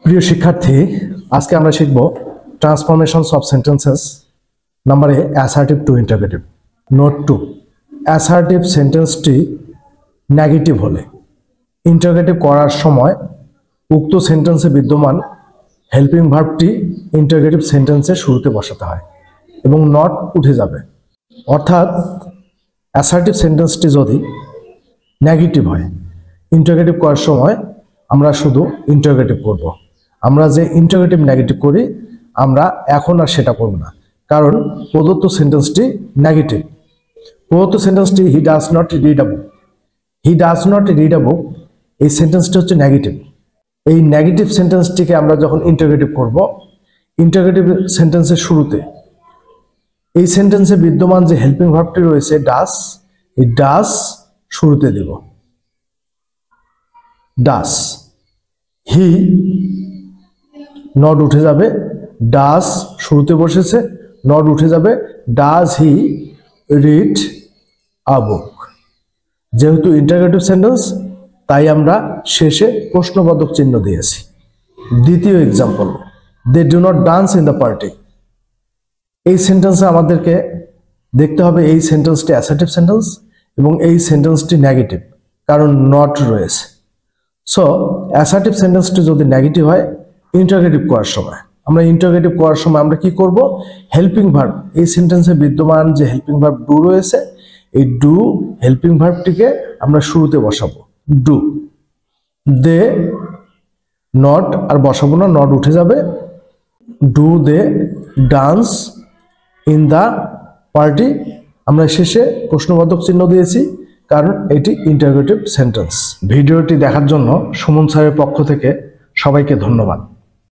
প্রিয় শিক্ষার্থী, আজকে আমরা শিখব ট্রান্সফরমেশনস অফ সেন্টেন্সেস নাম্বারে assertive to interrogative. Note 2, assertive সেন্টেন্সটি নেগেটিভ হলে ইন্টারোগেটিভ করার সময় উক্ত সেন্টেন্সে বিদ্যমান হেল্পিং ভার্বটি ইন্টারোগেটিভ সেন্টেন্সের শুরুতে বসাতে হয় এবং নট উঠে যাবে। অর্থাৎ অ্যাসার্টিভ সেন্টেন্সটি যদি নেগেটিভ হয়, ইন্টারোগেটিভ করার সময় আমরা শুধু ইন্টারোগেটিভ করব। আমরা যে ইন্টারোগেটিভ নেগেটিভ করি আমরা এখন আর সেটা করব না, কারণ প্রদত্ত সেন্টেন্সটি নেগেটিভ। প্রদত্ত সেন্টেন্সটি he does not read a book, he does not read a book, এই সেন্টেন্সটি হচ্ছে নেগেটিভ। এই নেগেটিভ সেন্টেন্সটিকে আমরা যখন ইন্টারোগেটিভ করব, ইন্টারোগেটিভ সেন্টেন্সের শুরুতে এই সেন্টেন্সে বিদ্যমান যে হেল্পিং ভার্বটি রয়েছে ডাজ, এই ডাজ শুরুতে দেব। ডাজ, হি নট উঠে যাবে, ডাজ শুরুতে বসেছে, নট উঠে যাবে। ডাজ হি রিড আ বুক, যেহেতু ইন্টারোগেটিভ সেন্টেন্স তাই আমরা শেষে প্রশ্নবোধক চিহ্ন দিয়েছি। দ্বিতীয় example, they do not dance in the party. এই সেন্টেন্সে আমাদেরকে দেখতে হবে এই সেন্টেন্সটি অ্যাসার্টিভ সেন্টেন্স এবং এই সেন্টেন্সটি নেগেটিভ, কারণ নট রয়েছে। সো অ্যাসার্টিভ সেন্টেন্সটি যদি নেগেটিভ হয় ইন্টারোগেটিভ করার সময়, আমরা কি করব? হেল্পিং ভার্ব, এই সেন্টেন্সে বিদ্যমান যে হেল্পিং ভার্ব ডু রয়েছে, এই ডু হেল্পিং ভার্বটিকে আমরা শুরুতে বসাবো। ডু, দে নট আর বসাবো না, নট উঠে যাবে। Do they dance in the party, আমরা শেষে প্রশ্নবোধক চিহ্ন দিয়েছি কারণ এটি ইন্টারোগেটিভ সেন্টেন্স। ভিডিওটি দেখার জন্য সুমন স্যারের পক্ষ থেকে সবাইকে ধন্যবাদ।